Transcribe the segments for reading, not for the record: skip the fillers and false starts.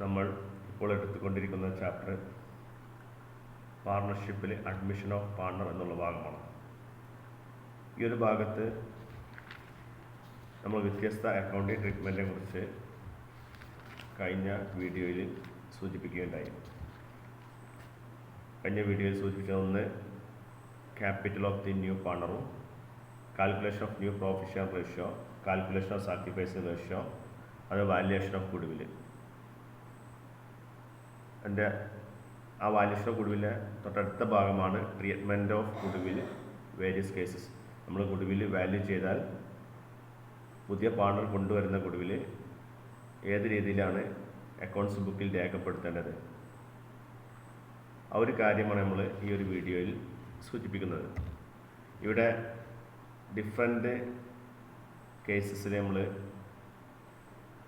നമ്മൾ ഇപ്പോൾ എടുത്തുകൊണ്ടിരിക്കുന്ന chapter പാർട്ണർഷിപ്പിൽ admission of partner എന്നുള്ള ഭാഗമാണ്. ഈ ഒരു ഭാഗത്ത് നമ്മൾ വ്യത്യസ്ത അക്കൗണ്ടിങ് ട്രീറ്റ്മെൻറ്റിനെ കുറിച്ച് കഴിഞ്ഞ വീഡിയോയിൽ സൂചിപ്പിക്കുകയുണ്ടായി. കഴിഞ്ഞ വീഡിയോയിൽ സൂചിപ്പിച്ച ഒന്ന് ക്യാപിറ്റൽ ഓഫ് ദി ന്യൂ പാർട്ണറും, calculation of new profit share ratio, calculation of sacrificing ratio, അത് വാല്യുവേഷൻ ഓഫ് ഗുഡ്വിൽ. എൻ്റെ ആ വാല്യുവേഷൻ ഓഫ് ഗുഡ്വില്ലിൻ്റെ തൊട്ടടുത്ത ഭാഗമാണ് treatment of goodwill various cases. നമ്മൾ ഗുഡ്വിൽ വാല്യൂ ചെയ്താൽ പുതിയ പാർട്ണർ കൊണ്ടുവരുന്ന ഗുഡ്വിൽ ഏത് രീതിയിലാണ് അക്കൗണ്ട്സ് ബുക്കിൽ രേഖപ്പെടുത്തേണ്ടത്, ആ ഒരു കാര്യമാണ് നമ്മൾ ഈ ഒരു വീഡിയോയിൽ സൂചിപ്പിക്കുന്നത്. ഇവിടെ ഡിഫറെൻ്റ് കേസസിൽ നമ്മൾ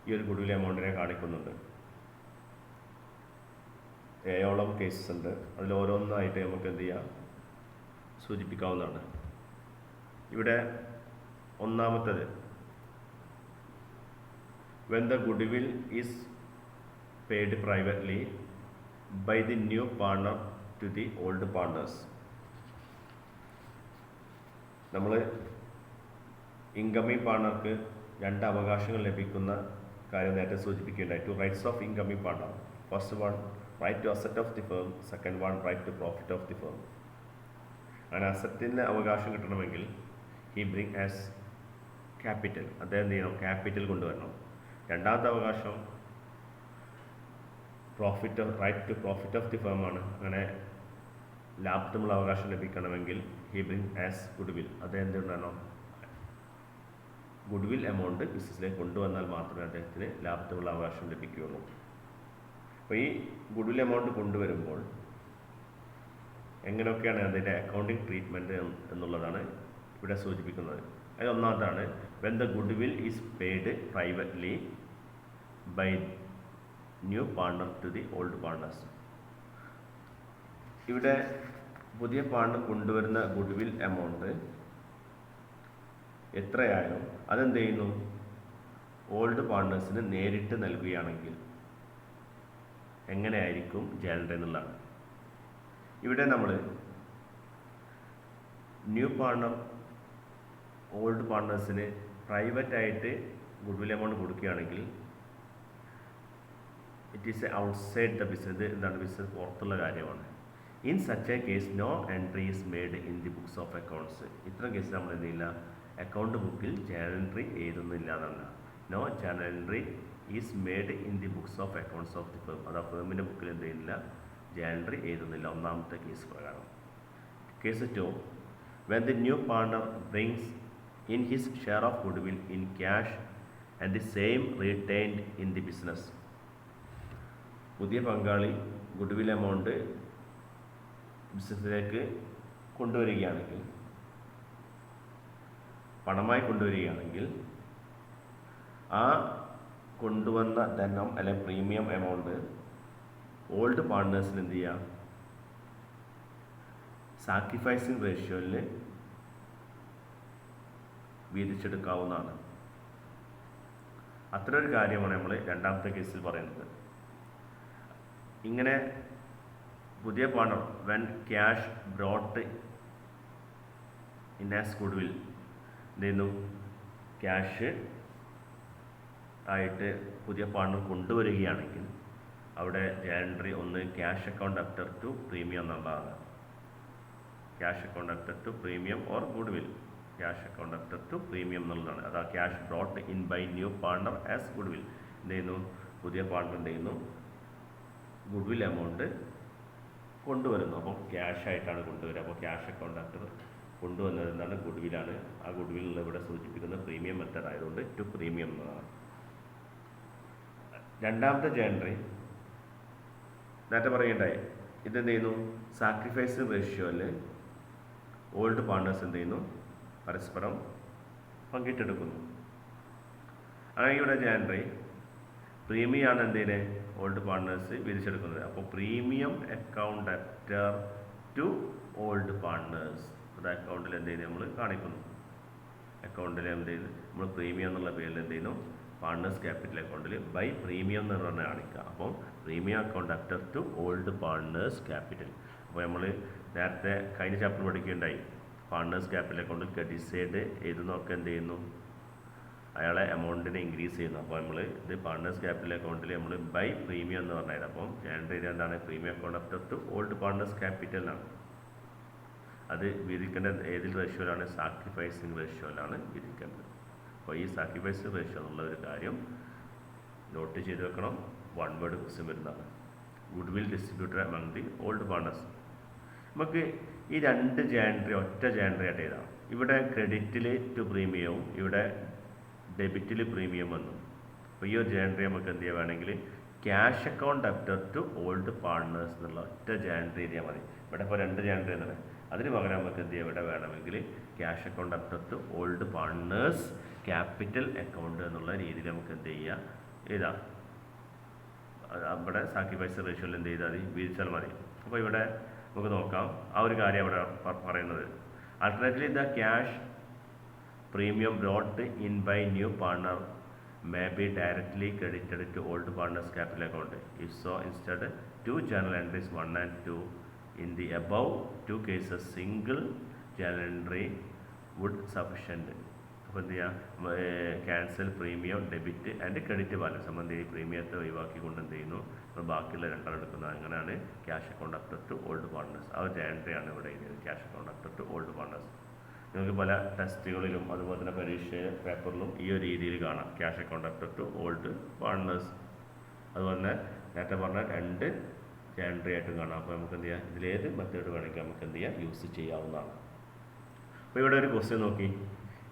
ഈ ഒരു ഗുഡ്വിൽ എമൗണ്ടിനെ കാണിക്കുന്നുണ്ട്. 7ഓളം കേസസ് ഉണ്ട്. അതിൽ ഓരോന്നായിട്ട് നമുക്ക് എന്ത് ചെയ്യാം, സൂചിപ്പിക്കാവുന്നതാണ്. ഇവിടെ ഒന്നാമത്തേത്, when the goodwill is paid privately by the new partner to the old partners. നമ്മൾ ഇൻകമിംഗ് പാർട്ണർക്ക് 2 അവകാശങ്ങൾ ലഭിക്കുന്ന കാര്യം നേരത്തെ സൂചിപ്പിക്കുകയുണ്ടായി. 2 rights of incoming partner. First one right to asset of the firm, second one right to profit of the firm. അങ്ങനെ അസറ്റിൻ്റെ അവകാശം കിട്ടണമെങ്കിൽ ഹി ബ്രിങ് ആസ് ക്യാപിറ്റൽ, അദ്ദേഹം എന്ത് ചെയ്യണം, ക്യാപിറ്റൽ കൊണ്ടുവരണം. രണ്ടാമത്തെ അവകാശം profit, right to profit of the firm ആണ്. അങ്ങനെ ലാഭത്തിനുള്ള അവകാശം ലഭിക്കണമെങ്കിൽ ഹി ബ്രിങ് ആസ് ഗുഡ്വിൽ, അദ്ദേഹം എന്തുകൊണ്ടാണോ ഗുഡ്വിൽ എമൗണ്ട് ബിസിനസ്സിലേക്ക് കൊണ്ടുവന്നാൽ മാത്രമേ അദ്ദേഹത്തിന് ലാഭത്തിനുള്ള അവകാശം ലഭിക്കുകയുള്ളൂ. അപ്പോൾ ഈ ഗുഡ്വിൽ എമൗണ്ട് കൊണ്ടുവരുമ്പോൾ എങ്ങനെയൊക്കെയാണ് അതിൻ്റെ അക്കൗണ്ടിങ് ട്രീറ്റ്മെൻറ്റ് എന്നുള്ളതാണ് ഇവിടെ സൂചിപ്പിക്കുന്നത്. അതിൽ ഒന്നാമതാണ് when the goodwill is paid privately by new partner to the old partners. ഇവിടെ പുതിയ പാർട്ണർ കൊണ്ടുവരുന്ന ഗുഡ്വിൽ എമൗണ്ട് എത്രയായാലും അതെന്ത് ചെയ്യുന്നു, ഓൾഡ് പാർട്ണേഴ്സിന് നേരിട്ട് നൽകുകയാണെങ്കിൽ എങ്ങനെയായിരിക്കും ചെയ്യേണ്ടത് എന്നുള്ളതാണ്. ഇവിടെ നമ്മൾ ന്യൂ പാർട്ണർ ഓൾഡ് പാർട്ണേഴ്സിന് പ്രൈവറ്റായിട്ട് ഗുഡ്വിൽ എമൗണ്ട് കൊടുക്കുകയാണെങ്കിൽ it is outside the business. എന്താണ്, ബിസിനസ് പുറത്തുള്ള കാര്യമാണ്. In such a case no entry is made in the books of accounts. ഇത്തരം കേസിൽ നമ്മൾ എന്ത് ചെയ്യില്ല, അക്കൗണ്ട് ബുക്കിൽ ജേണൽ എൻട്രി എഴുതുന്നില്ല എന്നല്ല. No journal entry is made in the books of accounts of the firm. അത് ആ ഫേമിൻ്റെ ബുക്കിൽ എന്ത് ചെയ്യുന്നില്ല, ജേണൽ എൻട്രി എഴുതുന്നില്ല. ഒന്നാമത്തെ കേസ് പ്രകാരം. Case 2, when the new partner brings in his share of goodwill in cash and the same retained in the business. പുതിയ പങ്കാളി ഗുഡ്വിൽ എമൗണ്ട് ബിസിനസ്സിലേക്ക് കൊണ്ടുവരികയാണെങ്കിൽ, പണമായി കൊണ്ടുവരികയാണെങ്കിൽ, ആ കൊണ്ടുവന്ന ധനം അല്ലെങ്കിൽ പ്രീമിയം എമൗണ്ട് ഓൾഡ് പാർട്ട്നേഴ്സിന് എന്ത് ചെയ്യാം, സാക്രിഫൈസിങ് റേഷ്യോയിൽ വീതിച്ചെടുക്കാവുന്നതാണ്. അത്ര ഒരു കാര്യമാണ് നമ്മൾ രണ്ടാമത്തെ കേസിൽ പറയുന്നത്. ഇങ്ങനെ പുതിയ partner when cash brought in as goodwill എന്ത് ചെയ്യുന്നു, ക്യാഷ് ആയിട്ട് പുതിയ പാർട്ണർ കൊണ്ടുവരികയാണെങ്കിൽ അവിടെ എൻട്രി ഒന്ന് cash account debtor to premium എന്നുള്ളതാണ്. Cash account debtor to premium or goodwill, cash account debtor to premium എന്നുള്ളതാണ്. അത് ആ cash brought in by new partner as goodwill. എന്ത് ചെയ്യുന്നു, പുതിയ പാർട്ണർ എന്ത് ചെയ്യുന്നു, ഗുഡ്വിൽ എമൗണ്ട് കൊണ്ടുവരുന്നു. അപ്പോൾ ക്യാഷ് ആയിട്ടാണ് കൊണ്ടുവരിക. അപ്പോൾ ക്യാഷ് അക്കൗണ്ട് അപ്റ്റർ കൊണ്ടുവന്നത് എന്താണ്, ഗുഡ്വിലാണ്. ആ ഗുഡ്വിൽ ഇവിടെ സൂചിപ്പിക്കുന്ന പ്രീമിയം മെത്തേഡ് ആയതുകൊണ്ട് ടു പ്രീമിയം എന്നതാണ്. രണ്ടാമത്തെ ജേണറി നേരത്തെ പറയണ്ടായി, ഇതെന്ത് ചെയ്യുന്നു, സാക്രിഫൈസ് റേഷ്യോയിൽ ഓൾഡ് പാർട്ണേഴ്സ് എന്ത് ചെയ്യുന്നു, പരസ്പരം പങ്കിട്ടെടുക്കുന്നു. അങ്ങനെ ഇവിടെ ജേണറി പ്രീമിയമാണ് എന്തിന്, ഓൾഡ് പാർട്ണേഴ്സ് വീതിച്ചെടുക്കുന്നത്. അപ്പോൾ premium account debtor to old partners, അത് അക്കൗണ്ടിൽ എന്ത് ചെയ്യുന്നു നമ്മൾ കാണിക്കുന്നു. അക്കൗണ്ടിൽ എന്ത് ചെയ്യുന്നു, നമ്മൾ പ്രീമിയം എന്നുള്ള പേരിൽ എന്ത് ചെയ്യുന്നു പാർട്ട്നേഴ്സ് ക്യാപിറ്റൽ അക്കൗണ്ടിൽ ബൈ പ്രീമിയം എന്ന് പറഞ്ഞാൽ കാണിക്കുക. അപ്പോൾ premium account debtor to old partners capital. അപ്പോൾ നമ്മൾ നേരത്തെ കഴിഞ്ഞ ചാപ്റ്റർ പഠിക്കുകയുണ്ടായി, പാർട്ട്നേഴ്സ് ക്യാപിറ്റൽ അക്കൗണ്ടിൽ ക്രെഡിറ്റ് സൈഡ് എഴുതുന്നതൊക്കെ എന്ത് ചെയ്യുന്നു, അയാളെ എമൗണ്ടിനെ ഇൻക്രീസ് ചെയ്യുന്നു. അപ്പോൾ നമ്മൾ ഇത് പാർട്ട്നേഴ്സ് ക്യാപിറ്റൽ അക്കൗണ്ടിൽ നമ്മൾ ബൈ പ്രീമിയം എന്ന് പറഞ്ഞത്. അപ്പം ജനറേറ്റ് എന്താണ് premium account debtor to old partners ക്യാപിറ്റലാണ്. അത് വിധിക്കേണ്ട ഏതിൽ റേഷ്യോയിലാണ്? സാക്രിഫൈസിങ് റേഷ്യോയിലാണ് വിധിക്കേണ്ടത്. അപ്പോൾ ഈ സാക്രിഫൈസ് റേഷ്യോ എന്നുള്ള ഒരു കാര്യം നോട്ട് ചെയ്ത് വെക്കണം. വൺ വേർഡ് ക്വസ്റ്റ്യൻ വരുന്നതാണ്. Goodwill distributed among the old partners. നമുക്ക് ഈ രണ്ട് ജാൻട്രി ഒറ്റ ജാൻട്രി ആയിട്ട് എഴുതാം. ഇവിടെ ക്രെഡിറ്റിൽ ടു പ്രീമിയവും ഇവിടെ ഡെബിറ്റിൽ പ്രീമിയം വന്നു. അപ്പോൾ ഈ ഒരു ജാൻട്രി നമുക്ക് എന്ത് ചെയ്യാൻ വേണമെങ്കിൽ cash account debtor to old partners എന്നുള്ള ഒറ്റ ജാൻട്രി എഴുതിയാൽ മതി. ഇവിടെ ഇപ്പോൾ രണ്ട് ജാൻട്രി എന്നാണ്. അതിന് പകരം നമുക്ക് എന്ത് ചെയ്യാം, ഇവിടെ വേണമെങ്കിൽ cash account debtor to old partners capital account എന്നുള്ള രീതിയിൽ നമുക്ക് എന്ത് ചെയ്യാം, എഴുതാം. ഇവിടെ സാക്രിഫൈസ് റേഷ്യോയിൽ എന്ത് ചെയ്താൽ മതി, വീഴ്ചാൽ മതി. അപ്പോൾ ഇവിടെ നമുക്ക് നോക്കാം ആ ഒരു കാര്യം അവിടെ പറയുന്നത്. Alternatively the cash premium brought in by new partner may be directly credited to old partner's capital account. If so, instead, two journal entries 1 and 2. In the above two cases, single journal entry would sufficient. അപ്പോൾ എന്ത് ചെയ്യുക, cancel premium debit and credit balance. നമ്മൾ എന്ത് ചെയ്യും, പ്രീമിയത്തെ ഒഴിവാക്കിക്കൊണ്ട് എന്ത് ചെയ്യുന്നു, നമ്മൾ ബാക്കിയുള്ള രണ്ടെണ്ണം എടുക്കുന്നത്. അങ്ങനെയാണ് cash account debtor to old partners. ആ ഒരു എൻട്രിയാണ് ഇവിടെ എഴുതിയത്, cash account debtor to old partners. നിങ്ങൾക്ക് പല ടെസ്റ്റുകളിലും അതുപോലെ തന്നെ പരീക്ഷ പേപ്പറിലും ഈ ഒരു രീതിയിൽ കാണാം, cash account debtor to old partners. അതുപോലെ തന്നെ നേരത്തെ പറഞ്ഞ രണ്ട് ജാൻട്രി ആയിട്ടും കാണാം. അപ്പോൾ നമുക്ക് എന്ത് ചെയ്യാം, ഇതിലേത് മെത്തേഡ് വേണമെങ്കിൽ നമുക്ക് എന്ത് ചെയ്യാം, യൂസ് ചെയ്യാവുന്നതാണ്. അപ്പോൾ ഇവിടെ ഒരു ക്വസ്റ്റ്യൻ നോക്കി.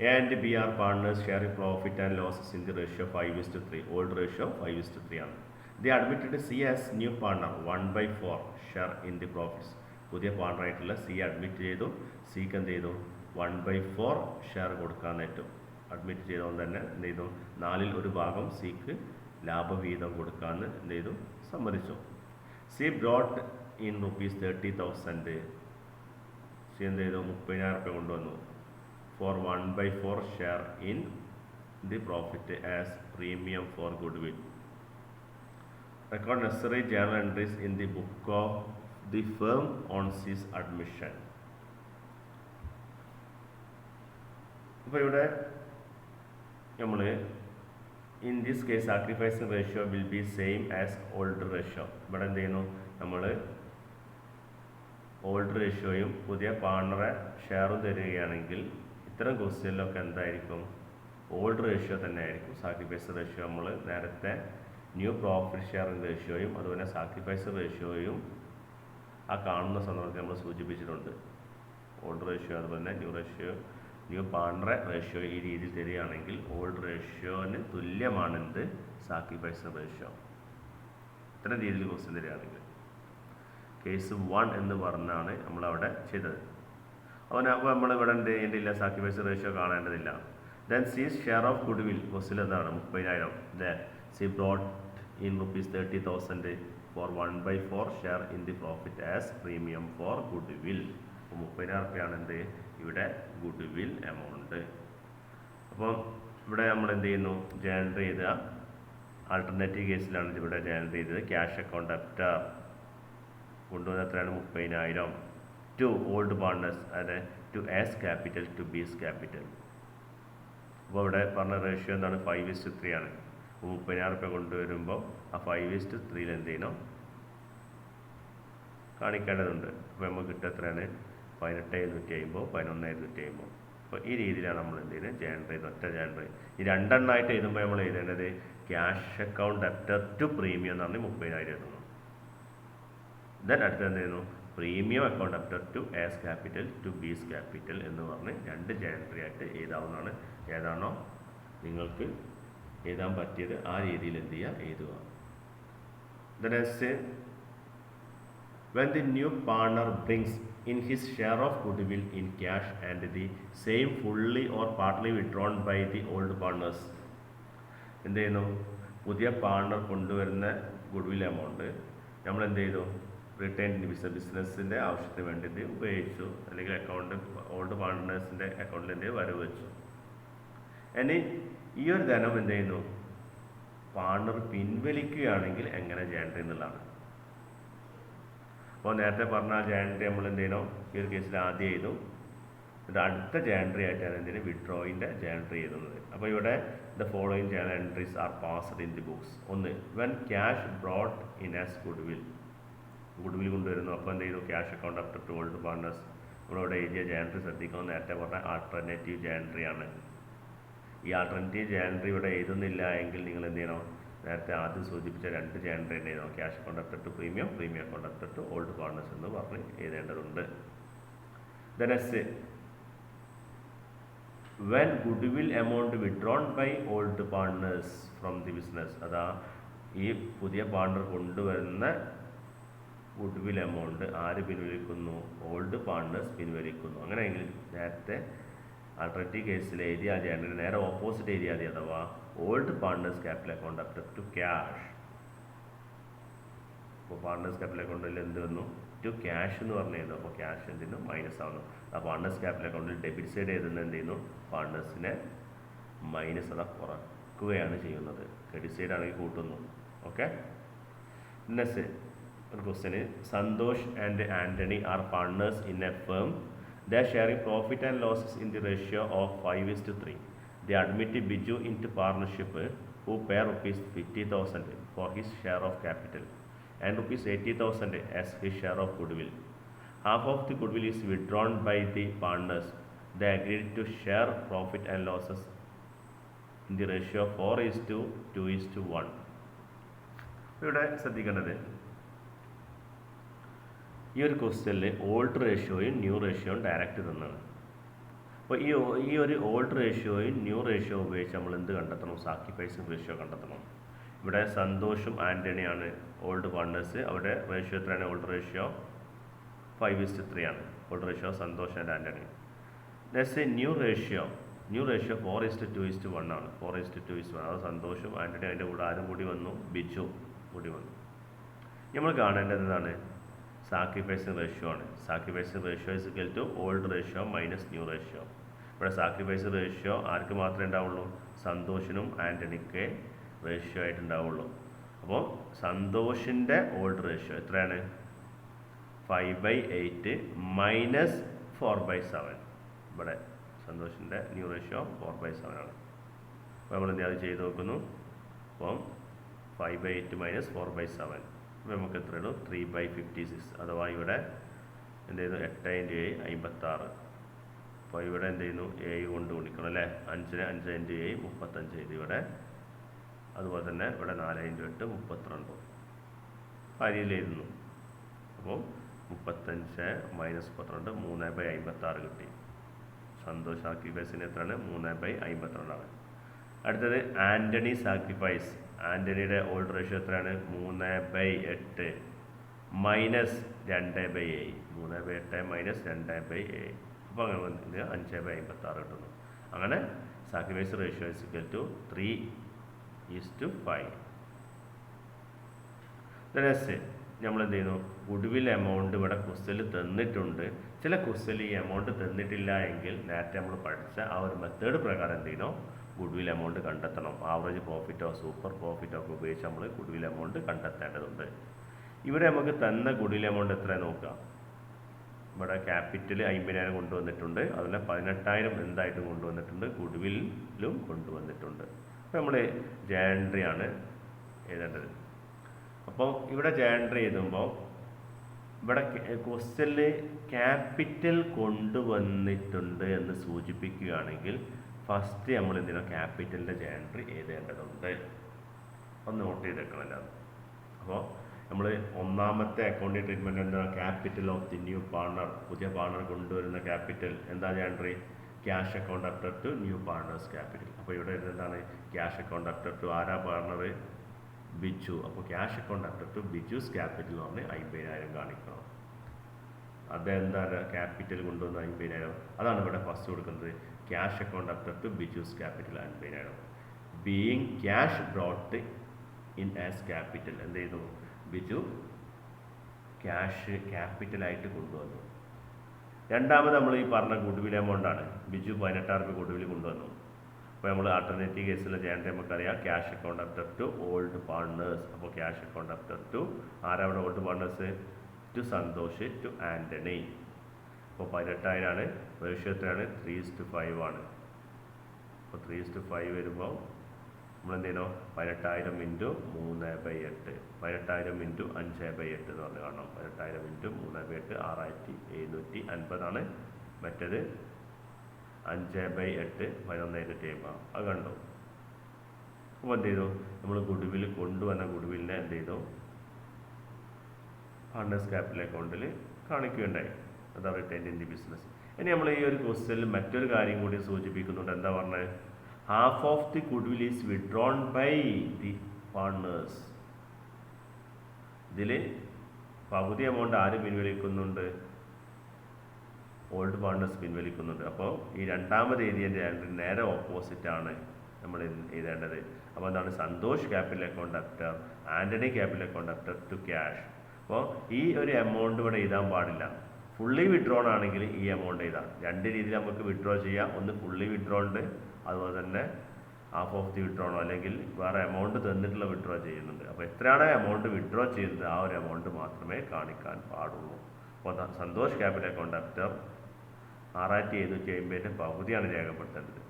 A and B are partners share profit and losses in the ratio 5:3. Old ratio 5:3 ആണ്. The admitted C as new partner 1/4 share in the profits. പുതിയ പാർട്ട്ണറായിട്ടുള്ള സി അഡ്മിറ്റ് ചെയ്തു. സിക്ക് എന്ത് ചെയ്തു, 1/4 ഷെയർ കൊടുക്കാൻ ഏറ്റവും അഡ്മിറ്റ് ചെയ്തുകൊണ്ട് തന്നെ എന്ത് ചെയ്തു, 1/4 സിക്ക് ലാഭവിഹിതം കൊടുക്കാമെന്ന് എന്ത് ചെയ്തു, സമ്മതിച്ചു. C brought in ₹30,000. സി എന്ത് ചെയ്തു, 30,000 കൊണ്ടുവന്നു. For 1/4 share in the profit as premium for goodwill. Record necessary journal entries in the book of the firm on C's admission. അപ്പോൾ ഇവിടെ നമ്മൾ in this case sacrifice ratio will be same as old ratio. ഇവിടെ എന്ത് ചെയ്യുന്നു, നമ്മൾ old റേഷ്യോയും പുതിയ പാർട്ണറെ ഷെയറും തരികയാണെങ്കിൽ ഇത്തരം ക്വസ്റ്റ്യനിലൊക്കെ എന്തായിരിക്കും, ഓൾഡ് റേഷ്യോ തന്നെ ആയിരിക്കും. സാക്രിഫൈസ് റേഷ്യോ നമ്മൾ നേരത്തെ ന്യൂ പ്രോഫിറ്റ് ഷെയറിംഗ് റേഷ്യോയും അതുപോലെ സാക്രിഫൈസ് റേഷ്യോയും ആ കാണുന്ന സന്ദർഭത്തിൽ നമ്മൾ സൂചിപ്പിച്ചിട്ടുണ്ട്. ഓൾഡ് റേഷ്യോ അതുപോലെ തന്നെ ന്യൂ പാർട്ണറെ റേഷ്യോ ഈ രീതിയിൽ തരികയാണെങ്കിൽ ഓൾഡ് റേഷ്യോന് തുല്യമാണ് എന്ത്, സാക്രിഫൈസ് റേഷ്യോ. ഇത്തരം രീതിയിൽ ക്വസ്റ്റ്യൻ തരികയാണെങ്കിൽ കേസ് 1 എന്ന് പറഞ്ഞാണ് നമ്മളവിടെ ചെയ്തത്. അപ്പോൾ നമ്മളിവിടെ എന്ത് ചെയ്യേണ്ടില്ല, സാക്രിഫൈസ് റേഷ്യോ കാണേണ്ടതില്ല. Then C's share of goodwill. Question എന്താണ്, 30,000. Then C brought in ₹30,000 for 1/4 share in the profit as premium for goodwill. അപ്പോൾ 30,000 എന്ത് ഇവിടെ ഗുഡ് വിൽ എമൗണ്ട്. അപ്പം ഇവിടെ നമ്മൾ എന്ത് ചെയ്യുന്നു, ജനറേറ്റ് ചെയ്ത ആൾട്ടർനേറ്റീവ് കേസിലാണ് ഇവിടെ ജനറേറ്റ് ചെയ്തത്. ക്യാഷ് അക്കൗണ്ട് ഡെപ്റ്റർ കൊണ്ടുവന്ന എത്രയാണ്, 30,000 ടു ഓൾഡ് പാർട്ട്നേഴ്സ്, അതായത് to A's capital to B's capital. അപ്പോൾ ഇവിടെ പറഞ്ഞ റേഷ്യോ എന്താണ്, 5:3 ആണ്. 30,000 കൊണ്ടുവരുമ്പോൾ ആ 5:3 എന്ത് ചെയ്യണം, കാണിക്കേണ്ടതുണ്ട്. അപ്പോൾ നമുക്ക് കിട്ടുക എത്രയാണ്, 18,750, 11,750. അപ്പോൾ ഈ രീതിയിലാണ് നമ്മൾ എന്ത് ചെയ്യുന്നത്, ജനറേറ്റ് ഒറ്റ ജനറേറ്റ്. ഈ രണ്ടെണ്ണമായിട്ട് എഴുതുമ്പോൾ നമ്മൾ എഴുതേണ്ടത് cash account debtor to premium എന്ന് പറഞ്ഞാൽ 30,000 എഴുതുന്നു. ദെൻ അടുത്ത് എന്ത് ചെയ്യുന്നു, premium account debtor to A's capital to B's capital എന്ന് പറഞ്ഞ് രണ്ട് ജനറേറ്റ് ആയിട്ട് എഴുതാവുന്നതാണ്. ഏതാണോ നിങ്ങൾക്ക് എഴുതാൻ പറ്റിയത് ആ രീതിയിൽ എന്ത് ചെയ്യുക, എഴുതുക. Then next, when the new partner brings in his share of goodwill in cash and the same fully or partly withdrawn by the old partners. എന്ത് ചെയ്യുന്നു, പുതിയ പാർട്ണർ കൊണ്ടുവരുന്ന ഗുഡ്വിൽ എമൗണ്ട് നമ്മൾ എന്ത് ചെയ്തു, റിട്ടേൺ ബിസിനസ്സിൻ്റെ ആവശ്യത്തിന് വേണ്ടിയിട്ട് ഉപയോഗിച്ചു, അല്ലെങ്കിൽ അക്കൗണ്ട് ഓൾഡ് പാർട്ട്നേഴ്സിൻ്റെ അക്കൗണ്ടിൽ എന്ത് വരവ് വെച്ചു. ഇനി ഈ ഒരു ധനം എന്ത് ചെയ്യുന്നു, പാർട്ണർ പിൻവലിക്കുകയാണെങ്കിൽ എങ്ങനെ ജേണറി എന്നുള്ളതാണ്. അപ്പോൾ നേരത്തെ പറഞ്ഞ ജേണറി നമ്മൾ എന്ത് ചെയ്യണം, ഈ ഒരു കേസിൽ ആദ്യം എഴുതും, ഇത് അടുത്ത ജേണറി ആയിട്ടാണ് എന്തിന് വിഡ്രോയിൻ്റെ ജേണറി എഴുതുന്നത്. അപ്പോൾ ഇവിടെ the following journal entries are passed in the books. ഒന്ന്, when cash brought in as goodwill കൊണ്ടുവരുന്നു. അപ്പോൾ എന്ത് ചെയ്തു, cash account debtor to old partners. നമ്മളിവിടെ എഴുതിയ ജേണറി ശ്രദ്ധിക്കണം, നേരത്തെ പറഞ്ഞ ആൾട്ടർനേറ്റീവ് ജേണറി ആണ്. ഈ ആൾട്ടർനേറ്റീവ് ജേണറി ഇവിടെ എഴുതുന്നില്ല എങ്കിൽ നിങ്ങൾ എന്ത് ചെയ്യണം, നേരത്തെ ആദ്യം സൂചിപ്പിച്ച രണ്ട് ജേണറി തന്നെ എഴുതണം. Cash account debtor to premium account debtor to old partners എന്ന് പറഞ്ഞ് എഴുതേണ്ടതുണ്ട്. Next, when goodwill amount withdrawn by old partners from the business. അതാ ഈ പുതിയ പാർട്ണർ കൊണ്ടുവരുന്ന ഗുഡ്വിൽ എമൗണ്ട് ആര് പിൻവലിക്കുന്നു, ഓൾഡ് പാർട്ണേഴ്സ് പിൻവലിക്കുന്നു. അങ്ങനെയെങ്കിൽ നേരത്തെ ആൾട്ടർനേറ്റീവ് കേസിൽ എഴുതിയ ജേണറി നേരെ ഓപ്പോസിറ്റ് എഴുതിയാൽ മതി. അഥവാ old partners capital account debtor to cash. അപ്പോൾ പാർട്ണേഴ്സ് ക്യാപിറ്റൽ അക്കൗണ്ടിൽ എന്ത് വന്നു, ടു ക്യാഷ് എന്ന് പറഞ്ഞു കഴിഞ്ഞു. അപ്പോൾ ക്യാഷ് എന്തിനു മൈനസ് ആവുന്നു. ആ പാർട്ണേഴ്സ് ക്യാപിറ്റൽ അക്കൗണ്ടിൽ ഡെബിറ്റ് സൈഡ് എഴുതുന്നത് എന്ത് ചെയ്യുന്നു, പാർട്ണേഴ്സിനെ മൈനസ് അതാ കുറക്കുകയാണ് ചെയ്യുന്നത്. ക്രെഡിറ്റ് സൈഡ് ആണെങ്കിൽ കൂട്ടുന്നു. ഓക്കെ. നെക്സ്റ്റ് ഒരു question, Santhosh and Antony are partners in a firm. They are sharing profit and losses in the ratio of 5:3. They admit Biju into partnership who pay ₹50,000 for his share of capital and ₹80,000 as his share of goodwill. Half of the goodwill is withdrawn by the partners. They agreed to share profit and losses in the ratio 4:2:1. ഇവിടെ ശ്രദ്ധിക്കേണ്ടത്, ഈ ഒരു ക്വസ്റ്റ്യനിൽ old റേഷ്യോയും new റേഷ്യോയും direct തന്നാണ്. അപ്പോൾ ഈ ഒരു old റേഷ്യോയും new ratio ഉപയോഗിച്ച് നമ്മൾ എന്ത് കണ്ടെത്തണം, സാക്രിഫൈസിങ് റേഷ്യോ കണ്ടെത്തണം. ഇവിടെ സന്തോഷും ആൻ്റണിയാണ് ഓൾഡ് പാർട്ണേഴ്സ്. അവിടെ റേഷ്യോ എത്രയാണ്, ഓൾഡ് റേഷ്യോ 5:3 ആണ്. Old ratio Santhosh and Antony. Next new ratio 4:2:1 ആണ്. 4:2:1. അത് സന്തോഷും ആൻ്റണി, അതിൻ്റെ കൂടെ ആരും കൂടി വന്നു, ബിജു കൂടി വന്നു. നമ്മൾ കാണേണ്ടത് എന്താണ്, സാക്രിഫൈസിങ് റേഷ്യോ ആണ്. Sacrificing ratio is equal to old ratio minus new ratio. ഇവിടെ സാക്രിഫൈസിങ് റേഷ്യോ ആർക്ക് മാത്രമേ ഉണ്ടാവുള്ളൂ, സന്തോഷിനും ആൻ്റണിക്ക് റേഷ്യോ ആയിട്ടുണ്ടാവുള്ളൂ. അപ്പോൾ സന്തോഷിൻ്റെ ഓൾഡ് റേഷ്യോ എത്രയാണ്, 5/8 മൈനസ് 4/7. ഇവിടെ സന്തോഷിൻ്റെ ന്യൂ റേഷ്യോ 4/7 ആണ്. അപ്പോൾ നമ്മൾ എന്ത് ചെയ്ത് നോക്കുന്നു, അപ്പം 5/8 മൈനസ് 4/7. അപ്പോൾ നമുക്ക് എത്രയുള്ളൂ, 3/56. അഥവാ ഇവിടെ എന്ത് ചെയ്യുന്നു, 8 × 7 56. അപ്പോൾ ഇവിടെ എന്ത് ചെയ്യുന്നു, 7 കൊണ്ട് ഗുണിക്കണം അല്ലേ. 5 × 7 35. ഇവിടെ അതുപോലെ തന്നെ ഇവിടെ 4 × 8 32. അരിയിലായിരുന്നു. അപ്പോൾ 35 മൈനസ് 32 3/56 കിട്ടി. സന്തോഷ് സാക്രിഫൈസിന് എത്രയാണ്, 3/52 ആണ്. അടുത്തത് ആൻ്റണി സാക്രിഫൈസ്. ആൻ്റണിയുടെ ഓൾഡ് റേഷ്യോ എത്രയാണ്, 3/8 മൈനസ് 2/7. 3/8 മൈനസ് 2/7. അപ്പോൾ അങ്ങനെ 5/56 കിട്ടുന്നു. അങ്ങനെ sacrifice ratio is equal to 3:5. Next നമ്മൾ എന്ത് ചെയ്യുന്നു, ഗുഡ്വിൽ എമൗണ്ട് ഇവിടെ ക്വസ്റ്റ്യനിൽ തന്നിട്ടുണ്ട്. ചില ക്വസ്റ്റ്യനിൽ ഈ എമൗണ്ട് തന്നിട്ടില്ല എങ്കിൽ നേരത്തെ നമ്മൾ പഠിച്ച ആ ഒരു മെത്തേഡ് പ്രകാരം എന്ത് ചെയ്യണം, ഗുഡ്വിൽ എമൗണ്ട് കണ്ടെത്തണം. ആവറേജ് പ്രോഫിറ്റോ സൂപ്പർ പ്രോഫിറ്റോ ഒക്കെ ഉപയോഗിച്ച് നമ്മൾ ഗുഡ്വിൽ എമൗണ്ട് കണ്ടെത്തേണ്ടതുണ്ട്. ഇവിടെ നമുക്ക് തന്ന ഗുഡ്വിൽ എമൗണ്ട് എത്ര നോക്കുക. ഇവിടെ ക്യാപിറ്റൽ 50,000 കൊണ്ടുവന്നിട്ടുണ്ട്, അതുപോലെ 18,000 എന്തായിട്ടും കൊണ്ടുവന്നിട്ടുണ്ട്, ഗുഡ്വില്ലും കൊണ്ടുവന്നിട്ടുണ്ട്. അപ്പോൾ നമ്മൾ ജേണറി ആണ് എഴുതേണ്ടത്. അപ്പോൾ ഇവിടെ ജേണറി എഴുതുമ്പോൾ ഇവിടെ ക്വസ്റ്റ്യനിൽ ക്യാപിറ്റൽ കൊണ്ടുവന്നിട്ടുണ്ട് എന്ന് സൂചിപ്പിക്കുകയാണെങ്കിൽ ഫസ്റ്റ് നമ്മൾ എന്തിനാ ക്യാപിറ്റലിൻ്റെ ജേണറി എഴുതേണ്ടതുണ്ട്. ഒന്ന് നോട്ട് ചെയ്തേക്കണമല്ലോ. അപ്പോൾ നമ്മൾ ഒന്നാമത്തെ അക്കൗണ്ടിങ് ട്രീറ്റ്മെൻറ്റ് എന്താ, capital of the new partner. പുതിയ പാർട്ണർ കൊണ്ടുവരുന്ന ക്യാപിറ്റൽ എന്താ journal, cash account debtor to new partners capital. അപ്പോൾ ഇവിടെ എന്താണ്, ക്യാഷ് അക്കൗണ്ട് അപ്റ്റർ ടു ആരാ പാർട്ണർ, ബിജു. അപ്പോൾ cash account debtor to Biju's capital എന്ന് പറഞ്ഞ് 50,000 കാണിക്കണം. അതെന്താണ്, ക്യാപിറ്റൽ കൊണ്ടുവന്ന 50,000. അതാണ് ഇവിടെ ഫസ്റ്റ് കൊടുക്കുന്നത്. Cash account debtor to Biju's capital 50,000. Being cash brought in as capital. എന്ത് ചെയ്തു, ബിജു ക്യാഷ് ക്യാപിറ്റലായിട്ട് കൊണ്ടുവന്നു. രണ്ടാമത് നമ്മൾ ഈ പറഞ്ഞ ഗുഡ്വിൽ എമൗണ്ട് ആണ്. ബിജു 18,000 രൂപ ഗുഡ്വിൽ കൊണ്ടുവന്നു. അപ്പോൾ നമ്മൾ ആൾട്ടർനേറ്റീവ് കേസിലെ ജേണൽ നമുക്കറിയാം cash account debtor to old partners. അപ്പോൾ ക്യാഷ് അക്കൗണ്ട് അപ്റ്റർ ടു ആരവിടെ old partners? To Santhosh, to Antony. അപ്പോൾ 18,000 ആണ്. റേഷ്യോ എത്രയാണ്? 3:5 ആണ്. അപ്പോൾ 3:5 വരുമ്പോൾ നമ്മൾ എന്ത് ചെയ്യണം? 18,000 ഇൻറ്റു 3/8, 18,000 ഇൻറ്റു 5/8 എന്ന് പറഞ്ഞ് കാണണം. 18,000 ഇൻറ്റു 3/8 6,750 ആണ്. മറ്റേത് 5/8 11,000 അത് കണ്ടു. അപ്പോൾ എന്ത് ചെയ്തു? നമ്മൾ ഗുഡ്വിൽ കൊണ്ടുവന്ന ഗുഡ്വില്ലിനെ എന്ത് ചെയ്തു? പാർട്ട്നേഴ്സ് ക്യാപിറ്റൽ അക്കൗണ്ടിൽ കാണിക്കുകയുണ്ടായി. അതാണ് റിട്ടൈൻഡ് ഇൻ ദി ബിസിനസ്. ഇനി നമ്മൾ ഈ ഒരു ക്വസ്റ്റ്യനിൽ മറ്റൊരു കാര്യം കൂടി സൂചിപ്പിക്കുന്നുണ്ട്. എന്താ പറഞ്ഞത്? Half of the goodwill is withdrawn by the partners. ഇതിൽ പകുതി എമൗണ്ട് ആര് പിൻവലിക്കുന്നുണ്ട്? Old partners പിൻവലിക്കുന്നുണ്ട്. അപ്പോൾ ഈ രണ്ടാമത് എഴുതിയതിൻ്റെ നേരെ ഓപ്പോസിറ്റാണ് നമ്മൾ എഴുതേണ്ടത്. അപ്പോൾ എന്താണ്? Santhosh capital account debtor, Antony capital account debtor to cash. അപ്പോൾ ഈ ഒരു എമൗണ്ട് ഇവിടെ എഴുതാൻ പാടില്ല. ഫുള്ളി വിഡ്രോൺ ആണെങ്കിൽ ഈ എമൗണ്ട് എഴുതാം. രണ്ട് രീതിയിൽ നമുക്ക് വിഡ്രോ ചെയ്യാം. ഒന്ന് ഫുള്ളി വിഡ്രോ ഉണ്ട്, അതുപോലെ തന്നെ ഹാഫ് ഓഫ് ദി വിഡ്രോണോ അല്ലെങ്കിൽ വേറെ എമൗണ്ട് തന്നിട്ടുള്ള വിഡ്രോ ചെയ്യുന്നുണ്ട്. അപ്പോൾ എത്രയാണ് എമൗണ്ട് വിഡ്രോ ചെയ്തത് ആ ഒരു എമൗണ്ട് മാത്രമേ കാണിക്കാൻ പാടുള്ളൂ. അപ്പോൾ സന്തോഷ് ക്യാപിറ്റൽ അക്കൗണ്ട് അപ്റ്റർ 6,750 പകുതിയാണ് രേഖപ്പെടുത്തേണ്ടത്.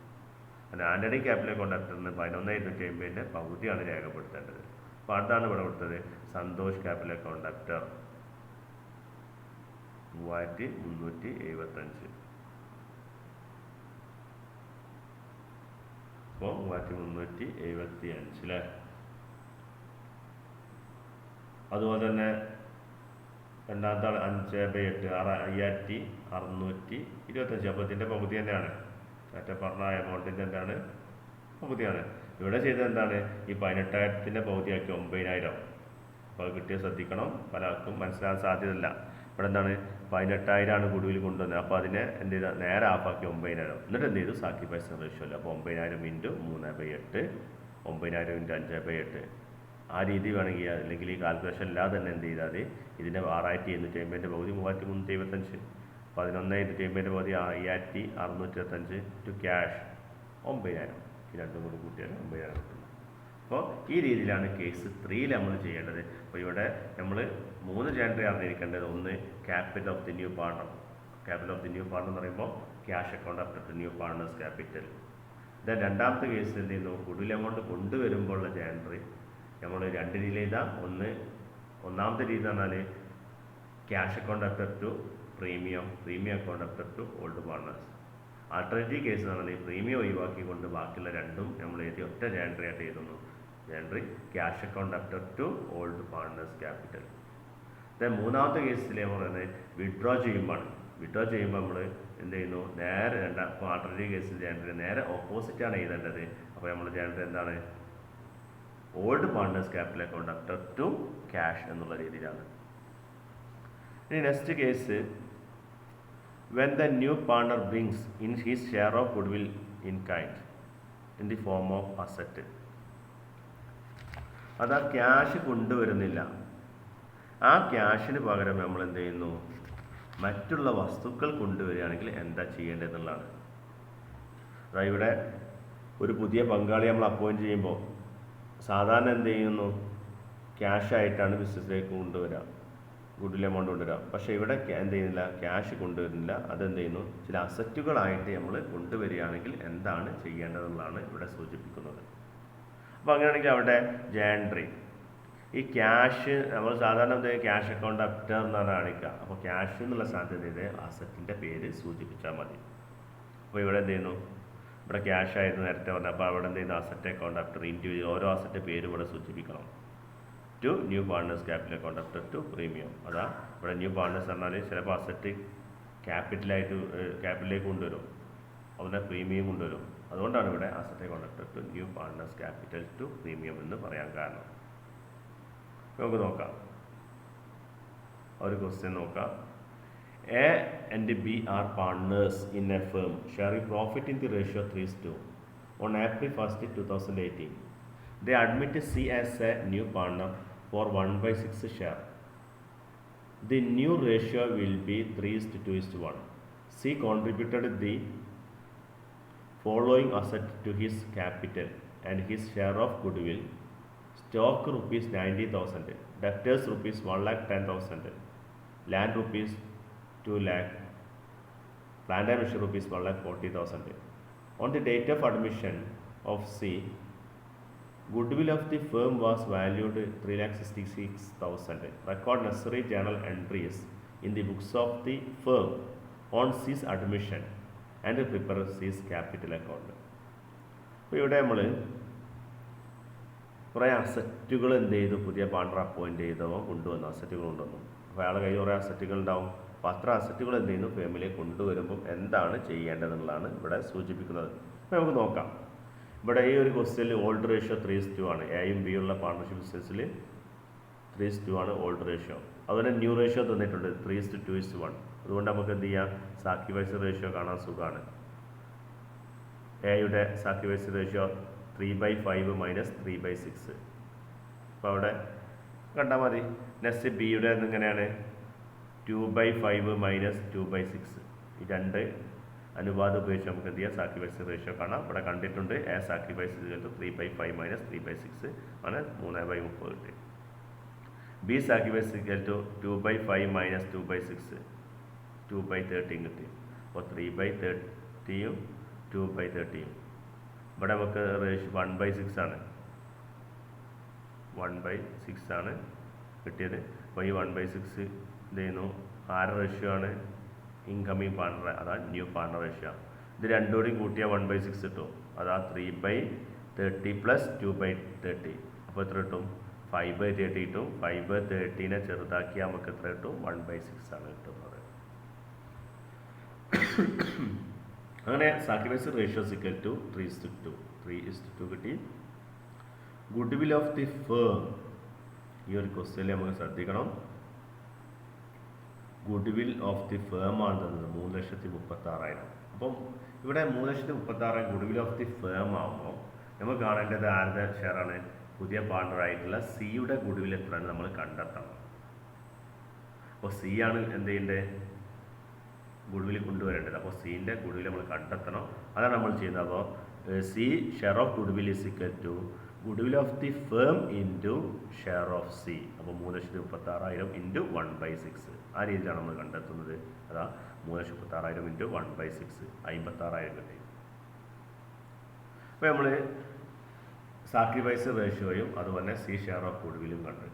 പിന്നെ ആൻ്റണി ക്യാപിറ്റൽ അക്കൗണ്ട് അപ്റ്ററിന് 11,250 പകുതിയാണ് രേഖപ്പെടുത്തേണ്ടത്. അപ്പോൾ അതാണ് ഇവിടെ കൊടുത്തത്. Santhosh capital account debtor 3,375. അപ്പോൾ 3,375 അല്ലേ. അതുപോലെ തന്നെ രണ്ടാമത്തെ 5/8 5,625. അപ്പോൾ ഇതിൻ്റെ പകുതി തന്നെയാണ്. മറ്റേ പറഞ്ഞ എമൗണ്ടിൻ്റെ എന്താണ്? പകുതിയാണ്. ഇവിടെ ചെയ്തത് എന്താണ്? ഈ 18,000 പകുതിയാക്കി 9,000. അപ്പോൾ അത് കിട്ടിയ ശ്രദ്ധിക്കണം. പലർക്കും മനസ്സിലാകാൻ സാധ്യതയില്ല. ഇവിടെ എന്താണ്? 18,000 ഗുഡ്വിൽ കൊണ്ടുവന്നത്. അപ്പോൾ അതിനെ എന്ത് ചെയ്താൽ നേരെ ഹാഫാക്കി 9,000. എന്നിട്ട് എന്ത് ചെയ്തു? സാക്രിഫൈസ് റേഷ്യോ അല്ല. അപ്പോൾ 9,000 ഇൻറ്റു 3/8, 9,000 ഇൻറ്റു 5/8 ആ രീതി വേണമെങ്കിൽ, അല്ലെങ്കിൽ ഈ കാൽക്കുലേഷൻ ഇല്ലാതെ തന്നെ എന്ത് ചെയ്താൽ മതി? ഇതിൻ്റെ 6,750 പകുതി 3,375, 11,250 പകുതി 5,625 ടു ക്യാഷ് 9,000. ഈ രണ്ടും കൂടി കൂട്ടിയാൽ 9,000 കിട്ടുന്നു. അപ്പോൾ ഈ രീതിയിലാണ് കേസ് 3 നമ്മൾ ചെയ്യേണ്ടത്. അപ്പോൾ ഇവിടെ നമ്മൾ 3 ജേണൽ അറിഞ്ഞിരിക്കേണ്ടത്. ഒന്ന് capital of the new partner. Capital of the new partner എന്ന് പറയുമ്പോൾ cash account after the new partners capital. Then രണ്ടാമത്തെ കേസിൽ എന്ത് ചെയ്യുന്നു? ഗുഡ്വിൽ എമൗണ്ട് കൊണ്ടുവരുമ്പോഴുള്ള ജേണൽ നമ്മൾ രണ്ട് രീതിയിൽ എഴുതാം. ഒന്നാമത്തെ രീതി എന്ന് പറഞ്ഞാൽ cash account after two premium account after two old partners. Alternative case എന്ന് പറഞ്ഞാൽ പ്രീമിയം ഒഴിവാക്കിക്കൊണ്ട് ബാക്കിയുള്ള രണ്ടും നമ്മൾ എഴുതി ഒറ്റ ജേണൽ ആയിട്ട് എഴുതുന്നു. Journal cash account after two old partners capital. Then മൂന്നാമത്തെ കേസിൽ നമ്മൾ പറയുന്നത് വിഡ്രോ ചെയ്യുമ്പോൾ നമ്മൾ എന്ത് ചെയ്യുന്നു? നേരെ ഇപ്പോൾ ആൾട്ടർനേറ്റീവ് കേസിൽ ജേണൽ നേരെ ഓപ്പോസിറ്റാണ് എഴുതേണ്ടത്. അപ്പോൾ നമ്മൾ ജേണൽ എന്താണ്? Old partners capital account after two cash എന്നുള്ള രീതിയിലാണ്. ഇനി next case, when the new partner brings in his share of goodwill in kind in the form of asset. അത് ആ ക്യാഷ് കൊണ്ടുവരുന്നില്ല. ആ ക്യാഷിന് പകരം നമ്മൾ എന്ത് ചെയ്യുന്നു? മറ്റുള്ള വസ്തുക്കൾ കൊണ്ടുവരികയാണെങ്കിൽ എന്താ ചെയ്യേണ്ടതെന്നുള്ളതാണ്. അതായത് ഇവിടെ ഒരു പുതിയ പങ്കാളി നമ്മൾ അപ്പോയിൻറ്റ് ചെയ്യുമ്പോൾ സാധാരണ എന്ത് ചെയ്യുന്നു? ക്യാഷ് ആയിട്ടാണ് ബിസിനസ്സിലേക്ക് കൊണ്ടുവരിക, ഗുഡ്വിൽ എമൗണ്ട് കൊണ്ടുവരിക. പക്ഷേ ഇവിടെ എന്ത് ചെയ്യുന്നില്ല? ക്യാഷ് കൊണ്ടുവരുന്നില്ല. അതെന്ത് ചെയ്യുന്നു? ചില അസറ്റുകളായിട്ട് നമ്മൾ കൊണ്ടുവരികയാണെങ്കിൽ എന്താണ് ചെയ്യേണ്ടതെന്നുള്ളതാണ് ഇവിടെ സൂചിപ്പിക്കുന്നത്. അപ്പോൾ അങ്ങനെയാണെങ്കിൽ അവിടെ ജേണൽ ഈ ക്യാഷ് നമ്മൾ സാധാരണ ക്യാഷ് അക്കൗണ്ട് അപ്റ്റർ എന്നാണ് കാണിക്കുക. അപ്പോൾ ക്യാഷ് എന്നുള്ള സാധ്യതയുടെ അസറ്റിൻ്റെ പേര് സൂചിപ്പിച്ചാൽ മതി. അപ്പോൾ ഇവിടെ എന്ത് ചെയ്യുന്നു? ഇവിടെ ക്യാഷ് ആയിരുന്നു നേരത്തെ പറഞ്ഞത്. അപ്പോൾ അവിടെ എന്ത് ചെയ്യുന്നു? അസറ്റ് അക്കൗണ്ട് അപ്റ്റർ ഇൻഡിവിജ്വൽ ഓരോ അസറ്റ് പേര് ഇവിടെ സൂചിപ്പിക്കണം. To new partners capital account debtor to premium. അതാ ഇവിടെ ന്യൂ പാർട്ണേഴ്സ് പറഞ്ഞാൽ ചിലപ്പോൾ അസറ്റ് ക്യാപിറ്റലിലേക്ക് കൊണ്ടുവരും, അതുപോലെ പ്രീമിയം കൊണ്ടുവരും. അതുകൊണ്ടാണ് ഇവിടെ asset account debtor to new partners capital to premium എന്ന് പറയാൻ കാരണം. നമുക്ക് നോക്കാം, ഒരു ക്വസ്റ്റ്യൻ നോക്കാം. A and B are partners in a firm sharing profit in the ratio 3:2. On April 1st, 2018, they admit C as a new partner for 1/6 share. The new ratio will be 3:2:1. C contributed the following asset to his capital and his share of goodwill. Stock rupees 90,000, debtors rupees 1,10,000, land rupees 2 lakh, plant and machinery rupees 1,40,000. On the date of admission of C, goodwill of the firm was valued 3,66,000. Record necessary journal entries in the books of the firm on C's admission and prepare C's capital account. അപ്പോൾ ഇവിടെ നമ്മൾ കുറേ അസറ്റുകൾ എന്ത് ചെയ്തു, പുതിയ partner appoint ചെയ്തവോ കൊണ്ടുവന്നു, അസറ്റുകൾ കൊണ്ടുവന്നു. അപ്പോൾ അയാളുടെ കയ്യിൽ കുറേ അസറ്റുകൾ ഉണ്ടാവും. അപ്പോൾ അത്ര അസറ്റുകൾ എന്ത് ചെയ്യുന്നു, ഫേമിലേക്ക് കൊണ്ടുവരുമ്പം എന്താണ് ചെയ്യേണ്ടതെന്നുള്ളതാണ് ഇവിടെ സൂചിപ്പിക്കുന്നത്. അപ്പോൾ നമുക്ക് നോക്കാം. ഇവിടെ ഈ ഒരു ക്വസ്റ്റ്യനിൽ ഓൾഡ് റേഷ്യോ 3:2 ആണ്. എയും ബി ഉള്ള പാർട്ണർഷിപ്പ് ബിസിനസ്സിൽ 3:2 ആണ് ഓൾഡ് റേഷ്യോ. അതുപോലെ ന്യൂ റേഷ്യോ തന്നിട്ടുണ്ട് 3:2:1. അതുകൊണ്ട് നമുക്ക് എന്ത് ചെയ്യാം, സാക്രിഫൈസ് റേഷ്യോ കാണാൻ സുഖമാണ്. എയുടെ സാക്രിഫൈസ് റേഷ്യോ 3/5 - 3/6. അപ്പോൾ അവിടെ കണ്ടാൽ മതി. നെക്സ്റ്റ് ബിയുടെ എങ്ങനെയാണ് 2/5 - 2/6. ഈ രണ്ട് അനുപാതം ഉപയോഗിച്ച് നമുക്ക് എന്ത് ചെയ്യാം, സാക്രിഫൈസ് റേഷ്യോ കാണാം. ഇവിടെ കണ്ടിട്ടുണ്ട് എ സാക്രിഫൈസ് 3/5 - 3/6 ആണ് 3/30 കിട്ടി. ബി സാക്രിഫൈസ് 2/5 - 2/6 2/13 കിട്ടി. അപ്പോൾ 3/30 2/30. ഇവിടെ നമുക്ക് റേഷ്യോ 1/6 ആണ്, 1/6 ആണ് കിട്ടിയത്. അപ്പോൾ ഈ 1/6 എന്ത് ചെയ്യുന്നു, ആറ് റേഷ്യോ ആണ്, ഇൻകമ്മിങ് പാർട്ണർ, അതാ ന്യൂ പാർട്ണർ റേഷ്യോ. ഇത് രണ്ടുകൂടി കൂട്ടിയാൽ 1/6 കിട്ടും. അതാ 3/30 + 2/30. അപ്പോൾ എത്ര കിട്ടും, 5/30 കിട്ടും. 5/30നെ ചെറുതാക്കിയാൽ നമുക്ക് എത്ര കിട്ടും, 1/6 ആണ് കിട്ടുന്നത്. അങ്ങനെ സാക്രിഫൈസ് റേഷ്യോ = 3:2 കിട്ടി. ഗുഡ്വിൽ ഓഫ് ദി ഫേം, ഈ ഒരു ക്വസ്റ്റ്യനിൽ നമുക്ക് ശ്രദ്ധിക്കണം. ഗുഡ്വിൽ ഓഫ് ദി ഫേം ആണ് തന്നത് 3,36,000. അപ്പം ഇവിടെ 3,36,000 ഗുഡ്വിൽ ഓഫ് ദി ഫേം ആകുമ്പോൾ നമുക്ക് കാണേണ്ടത് ആരുടെ ഷെയറാണ്, പുതിയ പാർട്ണറായിട്ടുള്ള സിയുടെ ഗുഡ്വിൽ എത്രയാണ് നമ്മൾ കണ്ടെത്തണം. അപ്പോൾ സി ആണ് എന്ത് ചെയ്യേണ്ടത്, ഗുഡ്വിൽ കൊണ്ടുവരേണ്ടത്. അപ്പോൾ സിൻ്റെ ഗുഡ്വിൽ നമ്മൾ കണ്ടെത്തണം. അതാണ് നമ്മൾ ചെയ്യുന്നത്. അപ്പോൾ C share of goodwill = goodwill of the firm into share of C. അപ്പോൾ 3,36,000 × 1/6. ആ രീതിയിലാണ് നമ്മൾ കണ്ടെത്തുന്നത്. അതാ 3,36,000 × 1/6 56,000 കിട്ടി. അപ്പോൾ നമ്മൾ സാക്രിഫൈസ് റേഷ്യോയും അതുപോലെ സി ഷെയർ ഓഫ് ഗുഡ്വിലും കണ്ടു.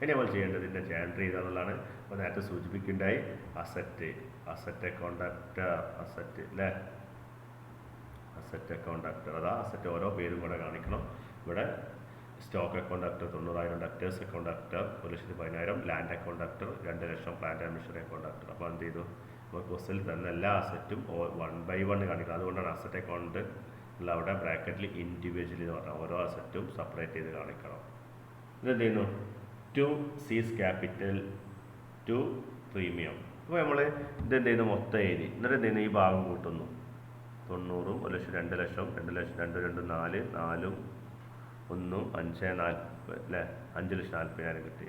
ഇനി നമ്മൾ ചെയ്യേണ്ടതിൻ്റെ ജനറേറ്റ് ചെയ്യുക എന്നുള്ളതാണ്. അപ്പോൾ നേരത്തെ സൂചിപ്പിക്കേണ്ടായി അസറ്റ് അക്കൗണ്ട് അസറ്റ് അല്ലേ, അസറ്റ് അക്കൗണ്ട് അതാ അസറ്റ് ഓരോ പേരും കൂടെ കാണിക്കണം. ഇവിടെ stock account 90,000, debtors account 1,10,000, land account 2,00,000, plant and machinery account. അപ്പോൾ എന്ത് ചെയ്തു, നമ്മൾ ക്വസ്റ്റ്യനിൽ തന്ന എല്ലാ അസറ്റും 1/1 കാണിക്കണം. അതുകൊണ്ടാണ് അസറ്റ് അക്കൗണ്ട് ഉള്ള അവിടെ ബ്രാക്കറ്റിൽ ഇൻഡിവിജ്വലി എന്ന് പറഞ്ഞാൽ ഓരോ അസറ്റും സെപ്പറേറ്റ് ചെയ്ത് കാണിക്കണം. ഇതെന്ത് ചെയ്യുന്നു, to C's capital to premium. അപ്പോൾ നമ്മൾ ഇതെന്ത് ചെയ്യുന്നു, മൊത്തം എഴുതി. എന്നിട്ട് എന്ത് ചെയ്യുന്നു, ഈ ഭാഗം കൂട്ടുന്നു. 90, 1,00,000, 2,00,000, 2,00,000, 2, 2, 4, 4, 1, 5, 40 അല്ലേ, 5,40,000 കിട്ടി.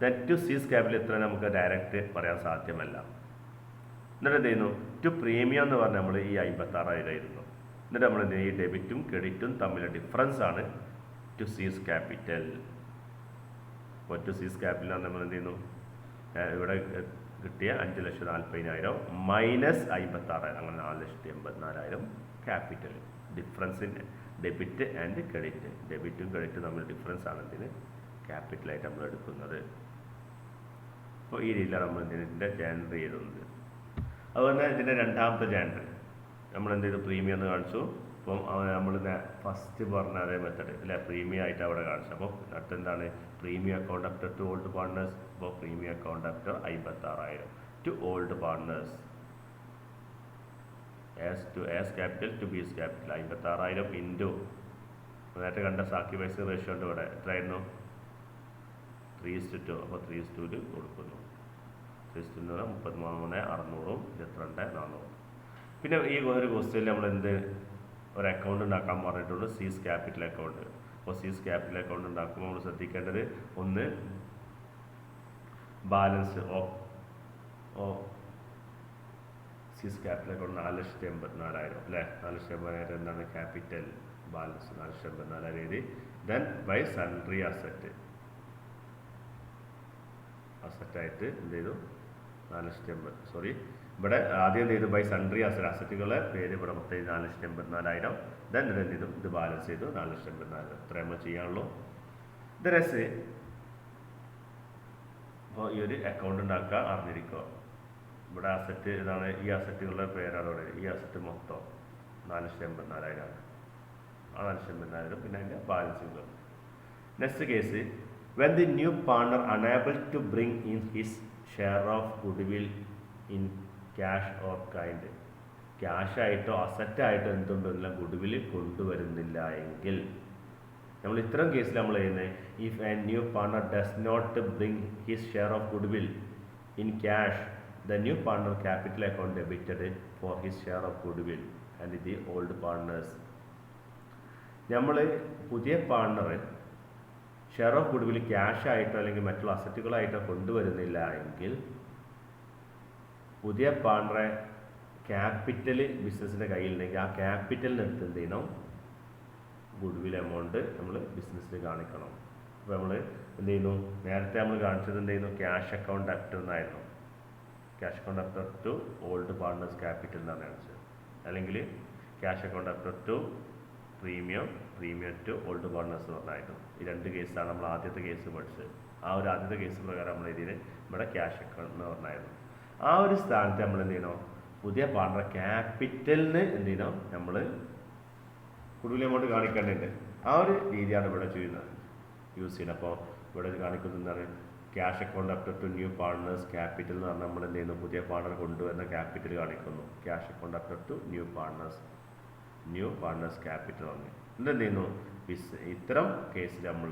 ദെൻ ടു സീസ് ക്യാപിറ്റൽ എത്ര നമുക്ക് ഡയറക്റ്റ് പറയാൻ സാധ്യമല്ല. എന്നിട്ട് എന്ത് ചെയ്യുന്നു, ടു പ്രീമിയം എന്ന് പറഞ്ഞാൽ നമ്മൾ ഈ 56,000 ആയിരുന്നു. എന്നിട്ട് നമ്മൾ എന്ത് ചെയ്യും, ഈ ഡെബിറ്റും ക്രെഡിറ്റും തമ്മിലുള്ള ഡിഫറൻസ് ആണ് ടു സീസ് ക്യാപിറ്റൽ. അപ്പോൾ ടു സീസ് ക്യാപിറ്റൽ നമ്മൾ എന്ത് ചെയ്യുന്നു, ഇവിടെ കിട്ടിയ 5,40,000 മൈനസ് 56,000, അങ്ങനെ 4,84,000 capital. Difference in debit and credit, ഡെബിറ്റും ക്രെഡിറ്റും തമ്മിൽ ഡിഫറൻസ് ആണ് ഇതിന് ക്യാപിറ്റലായിട്ട് നമ്മൾ എടുക്കുന്നത്. അപ്പോൾ ഈ രീതിയിലാണ് നമ്മൾ ഇതിൻ്റെ ജനറേറ്റ് ചെയ്തത്. അതുപോലെ ഇതിൻ്റെ രണ്ടാമത്തെ ജനറേറ്റ് നമ്മൾ എന്ത് ചെയ്തു, പ്രീമിയം എന്ന് കാണിച്ചു. അപ്പം നമ്മൾ ഫസ്റ്റ് പറഞ്ഞ അതേ മെത്തഡ് അല്ലെ, പ്രീമിയം ആയിട്ട് അവിടെ കാണിച്ചു. അപ്പോൾ അടുത്ത് എന്താണ്, premium account debtor to old partners. അപ്പോൾ premium account debtor 56,000 to old partners. As capital to B's capital 56,000 into നേരത്തെ കണ്ട സാക്രിഫൈസ് റേഷ്യോ ഉണ്ട് ഇവിടെ എത്രയായിരുന്നു, 3:2. അപ്പോൾ 3:2 കൊടുക്കുന്നു. 3:2 33,600, 22,400. പിന്നെ ഈ ഒരു ക്വസ്റ്റ്യനിൽ നമ്മൾ എന്ത് ഒരു അക്കൗണ്ട് ഉണ്ടാക്കാൻ പറഞ്ഞിട്ടുണ്ട്, സീസ് ക്യാപിറ്റൽ അക്കൗണ്ട്. അപ്പോൾ സീസ് ക്യാപിറ്റൽ അക്കൗണ്ട് ഉണ്ടാക്കുമ്പോൾ നമ്മൾ ശ്രദ്ധിക്കേണ്ടത് ഒന്ന് സീസ് ക്യാപിറ്റൽ അക്കൗണ്ട് 4,84,000 അല്ലേ. 4,84,000 എന്താണ് ക്യാപിറ്റൽ ബാലൻസ് 4,84,000 എഴുതി. ദെൻ ബൈ സൺട്രി അസറ്റായിട്ട് എന്ത് ചെയ്തു 4,80,000 സോറി ഇവിടെ ആദ്യം എന്ത് ചെയ്തു ബൈ സൺട്രി അസറ്റുകളെ പേര് ഇവിടെ മൊത്തം 4,84,000. ദെൻ ഇത് എന്ത് ചെയ്തു ഇത് ബാലൻസ് ചെയ്തു 4,84,000. ഇത്ര നമ്മൾ ചെയ്യാനുള്ളൂ. ഇത് രസ് അപ്പോൾ ഈ ഒരു അക്കൗണ്ട് ഉണ്ടാക്കുക അറിഞ്ഞിരിക്കുക. ഇവിടെ അസറ്റ് ഇതാണ്, ഈ അസറ്റുകളുടെ പേരാണ് ഇവിടെ. ഈ അസറ്റ് മൊത്തം 4,84,000 ആണ്. ആ 4,84,000 പിന്നെ അതിൻ്റെ ബാലൻസുകൾ. Next case, when the new partner unable to bring in his share of goodwill in cash or kind. ക്യാഷായിട്ടോ അസറ്റായിട്ടോ എന്തുകൊണ്ടല്ല ഗുഡ്വിൽ കൊണ്ടുവരുന്നില്ല എങ്കിൽ നമ്മൾ ഇത്തരം കേസിൽ നമ്മൾ ചെയ്യുന്നത്, if a new partner does not bring his share of goodwill in cash, the new partner capital account debited for his share of goodwill and the old partners. നമ്മൾ പുതിയ partner share of goodwill cash ആയിട്ടോ അല്ലെങ്കിൽ മറ്റുള്ള അസറ്റുകളായിട്ടോ കൊണ്ടുവരുന്നില്ല എങ്കിൽ പുതിയ പാർട്ണറെ capital ബിസിനസ്സിൻ്റെ കയ്യിലുണ്ടെങ്കിൽ ആ ക്യാപിറ്റലിന് എടുത്ത് എന്ത് ചെയ്യണം ഗുഡ്വിൽ എമൗണ്ട് നമ്മൾ ബിസിനസ്സിൽ കാണിക്കണം. അപ്പോൾ നമ്മൾ എന്ത് ചെയ്യുന്നു, നേരത്തെ നമ്മൾ കാണിച്ചത് എന്ത് ചെയ്യുന്നു ക്യാഷ് അക്കൗണ്ട് ഡെപ്റ്റർ എന്നായിരുന്നു. Cash account debtor to old partners capital എന്നാണ് കാണിച്ചത്. അല്ലെങ്കിൽ cash account debtor to premium to old partners എന്ന് പറഞ്ഞായിരുന്നു. ഈ രണ്ട് കേസാണ് നമ്മൾ ആദ്യത്തെ കേസ് പഠിച്ചത്. ആ ഒരു ആദ്യത്തെ കേസ് പ്രകാരം നമ്മൾ ഇതിന് ഇവിടെ ക്യാഷ് അക്കൗണ്ട് എന്ന് പറഞ്ഞായിരുന്നു. ആ ഒരു സ്ഥാനത്ത് നമ്മൾ എന്ത് ചെയ്യണം, പുതിയ പാർട്ണർ ക്യാപിറ്റലിന് എന്ത് ചെയ്യണം നമ്മൾ ഗുഡ്വിൽ എമൗണ്ട് കാണിക്കേണ്ടതുണ്ട്. ആ ഒരു രീതിയാണ് ഇവിടെ ചെയ്യുന്നത്, യൂസ് ചെയ്യുന്നത്. അപ്പോൾ ഇവിടെ കാണിക്കുന്നത് എന്താണ്, cash account debtor to new partners capital എന്ന് പറഞ്ഞാൽ നമ്മൾ എന്ത് ചെയ്യുന്നു, പുതിയ പാർട്ണർ കൊണ്ടുവരുന്ന ക്യാപിറ്റൽ കാണിക്കുന്നു. Cash account debtor to new partners capital ആണ്. എന്ത് ചെയ്യുന്നു, ഇത്തരം കേസിൽ നമ്മൾ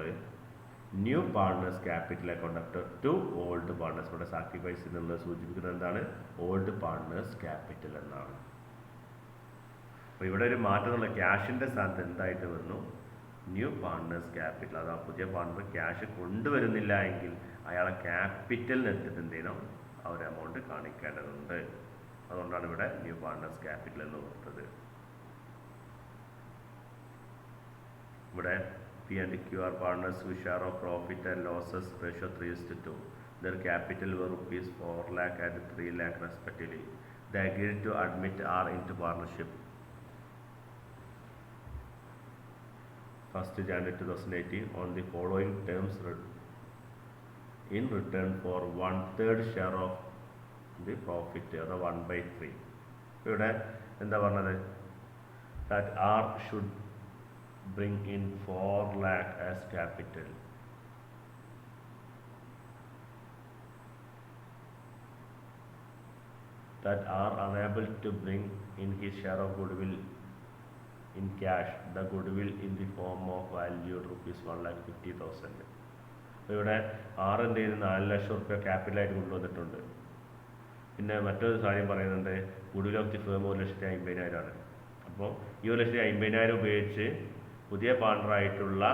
new partners capital account debtor to old partners, ഇവിടെ സാക്രിഫൈസ് എന്നുള്ളത് സൂചിപ്പിക്കുന്നത് എന്താണ്, ഓൾഡ് പാർട്ണേഴ്സ് ക്യാപിറ്റൽ എന്നാണ്. അപ്പോൾ ഇവിടെ ഒരു മാറ്റമുള്ള ക്യാഷിൻ്റെ സ്ഥാനത്ത് എന്തായിട്ട് വരുന്നു, ന്യൂ പാർട്ണേഴ്സ് ക്യാപിറ്റൽ. അതാ പുതിയ പാർട്ണർ ക്യാഷ് കൊണ്ടുവരുന്നില്ല എങ്കിൽ അയാളെ ക്യാപിറ്റലിന് എടുത്തിട്ട് എന്ത് ചെയ്യണം, ആ ഒരു എമൗണ്ട് കാണിക്കേണ്ടതുണ്ട്. അതുകൊണ്ടാണ് ഇവിടെ ന്യൂ പാർട്ണേഴ്സ് ക്യാപിറ്റൽ എന്ന് കൊടുത്തത്. ഇവിടെ P&Q are partners whose share of profit and losses ratio 3:2. Their capital were rupees 4 lakh and 3 lakh respectively. They agreed to admit R into partnership 1st January 2018 on the following terms in return for 1/3 share of the profit, or 1/3. ഇവിടെ എന്താ പറഞ്ഞത്, that R should bring in 4 lakh as capital. That are unable to bring in his share of goodwill in cash, the goodwill in the form of valued rupees 1,50,000. അപ്പോൾ ഇവിടെ എന്ത് ചെയ്ത് 4 ലക്ഷം റുപ്യ ക്യാപിറ്റലായിട്ട് കൊണ്ടുവന്നിട്ടുണ്ട്. പിന്നെ മറ്റൊരു കാര്യം പറയുന്നുണ്ട്, ഗുഡ്വിൽ ഓഫ് ദി ഫേം 1,50,000 അപ്പോൾ ഈ 1,50,000 ഉപയോഗിച്ച് പുതിയ പാർട്ണറായിട്ടുള്ള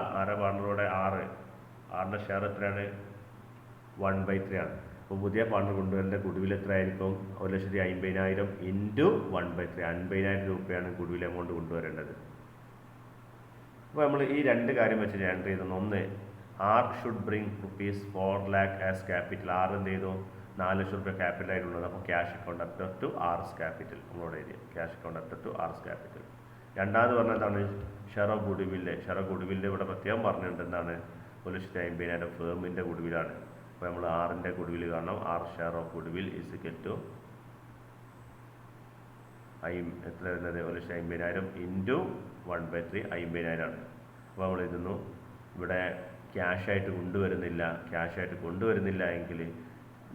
പാർട്ണറുടെ ആറിൻ്റെ ഷെയർ എത്രയാണ്, 1/3 ആണ്. അപ്പോൾ പുതിയ പാർട്ണർ കൊണ്ടുവരേണ്ട ഗുഡ്വിൽ എത്രയായിരിക്കും, 1,50,000 ഇൻറ്റു 1/3, 50,000 രൂപയാണ് ഗുഡ്വിൽ എമൗണ്ട് കൊണ്ടുവരേണ്ടത്. അപ്പോൾ നമ്മൾ ഈ രണ്ട് കാര്യം വെച്ച് ഞാൻ എന്ത് ചെയ്തു, ഒന്ന് R should bring rupees 4 lakh as capital. R എന്ത് ചെയ്തു, 4 ലക്ഷം റുപ്യ ക്യാപിറ്റലായിട്ടുള്ളത്. അപ്പോൾ cash account debtor to R's capital നമ്മളോട് എഴുതിയ cash account debtor to R's capital. രണ്ടാമത് പറഞ്ഞാൽ എന്താണ്, ഷെയർ ഓഫ് ഗുഡ്വില്ല് ഇവിടെ പ്രത്യേകം പറഞ്ഞിട്ടുണ്ട് എന്താണ്, 1,50,000 ഫേമിൻ്റെ ഗുഡ്വില്ലാണ്. അപ്പോൾ നമ്മൾ ആറിൻ്റെ ഗുഡ്വില്ല് കാണണം. R share of goodwill is equal to എത്ര വരുന്നത്, 1,50,000 ഇൻറ്റു 1/3 50,000 ആണ്. അപ്പോൾ നമ്മൾ എഴുതുന്നു ഇവിടെ ക്യാഷായിട്ട് കൊണ്ടുവരുന്നില്ല എങ്കിൽ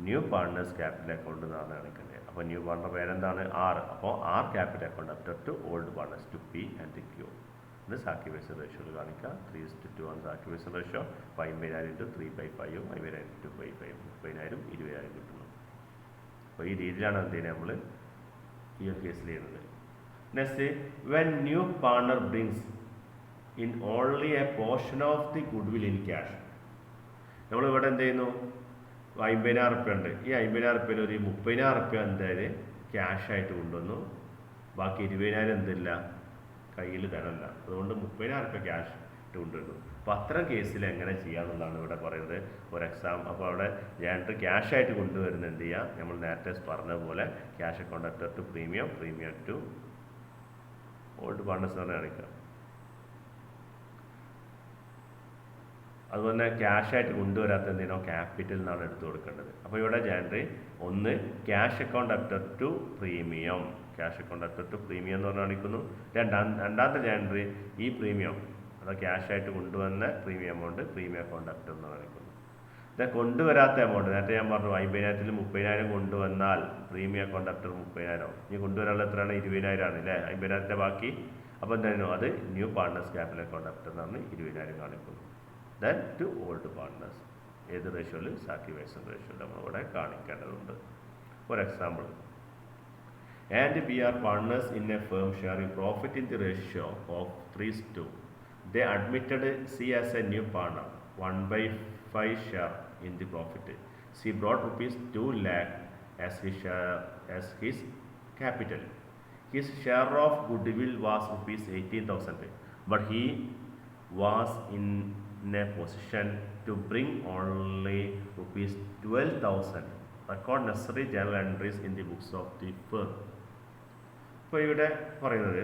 ന്യൂ പാർട്ണേഴ്സ് ക്യാപിറ്റൽ അക്കൗണ്ട് എന്നാണ് കാണിക്കുന്നത്. അപ്പോൾ ന്യൂ പാർട്ണർ പേരെന്താണ്, R. അപ്പോൾ R capital account debtor to old partners to P&Q. ഇത് സാക്രിഫൈസ് റേഷ്യോയിൽ കാണിക്കുക. 3:2 ആണ് സാക്രിഫൈസ് റേഷ്യോ. 50,000 ഇൻറ്റു 3/5, 50,000 ഇൻറ്റു 5/5, 30,000 20,000 കിട്ടുന്നു. അപ്പോൾ ഈ രീതിയിലാണ് എന്ത് ചെയ്യുന്നത് നമ്മൾ ഈ ഒരു കേസിൽ ചെയ്യുന്നത്. Next, when new partner brings in only A portion of the goodwill in cash. നമ്മളിവിടെ എന്ത് ചെയ്യുന്നു, 50,000 റുപ്യ ഉണ്ട്. ഈ 50,000 റുപ്യയിൽ ഒരു 30,000 റുപ്യ എന്തായാലും ക്യാഷായിട്ട് കൊണ്ടുവന്നു, ബാക്കി 20,000 എന്തില്ല, കയ്യിൽ ധനമല്ല, അതുകൊണ്ട് 30,000 രൂപ ക്യാഷ് ആയിട്ട് കൊണ്ടുവരുന്നു. അപ്പോൾ അത്തരം കേസിൽ എങ്ങനെ ചെയ്യാമെന്നുള്ളതാണ് ഇവിടെ പറയുന്നത്. ഒരു എക്സാം, അപ്പോൾ അവിടെ ജേണൽ ക്യാഷ് ആയിട്ട് കൊണ്ടുവരുന്ന എന്ത് ചെയ്യുക, നമ്മൾ നേരത്തെ പറഞ്ഞ പോലെ cash account debtor to premium, premium to old partners എന്ന് കാണിക്കുക. അതുപോലെ ക്യാഷ് ആയിട്ട് കൊണ്ടുവരാത്ത എന്തിനോ ക്യാപിറ്റൽ എന്നാണ് എടുത്തു കൊടുക്കേണ്ടത്. അപ്പോൾ ഇവിടെ ജേണൽ ഒന്ന് cash account debtor to premium, cash account debtor to premium എന്ന് പറഞ്ഞ് കാണിക്കുന്നു. രണ്ടാമത്തെ ജേണൽ ഈ പ്രീമിയം അത് ക്യാഷ് ആയിട്ട് കൊണ്ടുവന്ന premium amount premium account debtor എന്ന് കാണിക്കുന്നു. ഇത് കൊണ്ടുവരാത്ത എമൗണ്ട് നേരത്തെ ഞാൻ പറഞ്ഞു 50,000-ൽ 30,000 കൊണ്ടുവന്നാൽ പ്രീമിയം അക്കൗണ്ട് അറ്റർ 30,000. ഇനി കൊണ്ടുവരാനുള്ള എത്രയാണ്, 20,000 ആണ് അല്ലേ, 50,000 ബാക്കി. അപ്പോൾ എന്തായിരുന്നു അത് new partners capital account debtor എന്ന് പറഞ്ഞ് 20,000 കാണിക്കുന്നു. ദെൻ ടു ഓൾഡ് പാർട്ട്നേഴ്സ് ഏത് റേഷ്യോയിൽ, സാക്രിഫൈസ് റേഷ്യോയിൽ നമ്മളിവിടെ കാണിക്കേണ്ടതുണ്ട്. For example, and we are partners in a firm sharing profit in the ratio of 3:2. They admitted C as a new partner, 1/5 share in the profit. C brought rupees 2 lakh as his share as his capital. His share of goodwill was rupees 18,000, but he was in a position to bring only rupees 12,000. Record necessary journal entries in the books of the firm. ഇപ്പോൾ ഇവിടെ പറയുന്നത്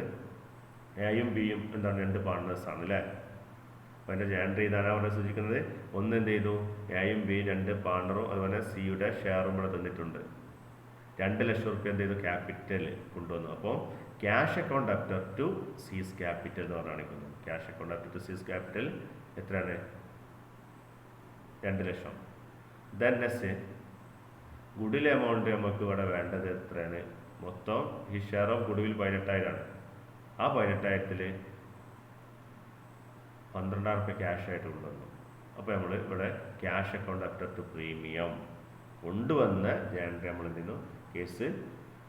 എയും ബിയും എന്താണ്, 2 പാർട്ട്നേഴ്സാണ് അല്ലേ. അപ്പോൾ അതിൻ്റെ journal ഇതാണ് അവിടെ സൂചിക്കുന്നത്. ഒന്ന് എന്ത് ചെയ്തു, എയും ബിയും 2 പാർട്ണറും അതുപോലെ സിയുടെ ഷെയറും ഇവിടെ തന്നിട്ടുണ്ട്. 2 ലക്ഷം റുപ്യ എന്ത് ചെയ്തു, ക്യാപിറ്റൽ കൊണ്ടുവന്നു. അപ്പോൾ cash account debtor to C's capital എന്ന് പറഞ്ഞ് കാണിക്കുന്നു. Cash account debtor to C's capital എത്രയാണ്, 2 lakh. Then next goodwill amount നമുക്ക് ഇവിടെ വേണ്ടത് എത്രയാണ്, മൊത്തം ഈ ഷെയർ ഓഫ് ഗുഡ്വിൽ 18,000 ആണ്. ആ 18,000-ൽ 12,000 രൂപ ക്യാഷ് ആയിട്ട് കൊണ്ടുവന്നു. അപ്പോൾ നമ്മൾ ഇവിടെ cash account debtor to premium കൊണ്ടുവന്ന ജേണൽ നമ്മൾ എന്ത് ചെയ്യുന്നു, കേസ്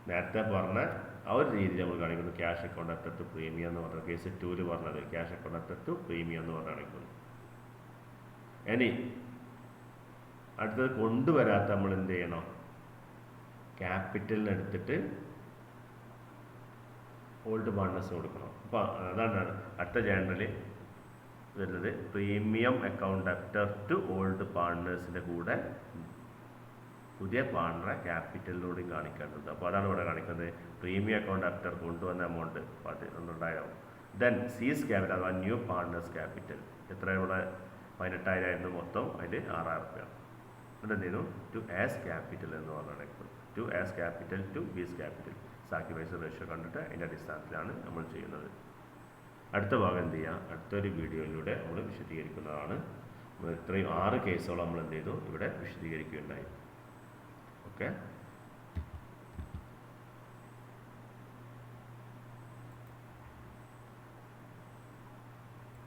നേരത്തെ പറഞ്ഞ ആ ഒരു രീതിയിൽ നമ്മൾ കാണിക്കുന്നു. Cash account debtor to premium എന്ന് പറഞ്ഞ കേസ് 2-ൽ പറഞ്ഞത് cash account debtor to premium എന്ന് പറഞ്ഞ് കാണിക്കുന്നു. ഇനി അടുത്തത് കൊണ്ടുവരാത്ത നമ്മൾ എന്ത് ചെയ്യണം, ക്യാപിറ്റലിന് എടുത്തിട്ട് ഓൾഡ് പാർട്ട്നേഴ്സ് കൊടുക്കണം. അപ്പോൾ അതാണ് അടുത്ത ജേണൽ വരുന്നത്. പ്രീമിയം അക്കൗണ്ട് അപ്റ്റർ ടു ഓൾഡ് പാർട്ട്നേഴ്സിൻ്റെ കൂടെ പുതിയ പാർട്ണറെ ക്യാപിറ്റലിലൂടെയും കാണിക്കേണ്ടത്. അപ്പോൾ അതാണ് ഇവിടെ കാണിക്കുന്നത്. പ്രീമിയം അക്കൗണ്ട് അപ്റ്റർ കൊണ്ടുവന്ന എമൗണ്ട് 12,000. ദെൻ സീസ് ക്യാപിറ്റൽ അഥവാ ന്യൂ പാർട്ട്നേഴ്സ് ക്യാപിറ്റൽ എത്ര, ഇവിടെ 18,000 ആയിരുന്നു മൊത്തം, അതിൽ 6,000 രൂപ. എന്നിട്ട് എന്ത് ചെയ്യുന്നു, ടു ആസ് ക്യാപിറ്റൽ എന്ന് പറഞ്ഞാൽ to A's capital to B's capital sacrifice ratio കണ്ടിട്ട് അതിൻ്റെ അടിസ്ഥാനത്തിലാണ് നമ്മൾ ചെയ്യുന്നത്. അടുത്ത ഭാഗം എന്ത് ചെയ്യുക, അടുത്തൊരു വീഡിയോയിലൂടെ നമ്മൾ വിശദീകരിക്കുന്നതാണ്. ഇത്രയും 6 കേസുകൾ നമ്മൾ എന്ത് ചെയ്തു ഇവിടെ വിശദീകരിക്കുകയുണ്ടായി. ഓക്കെ.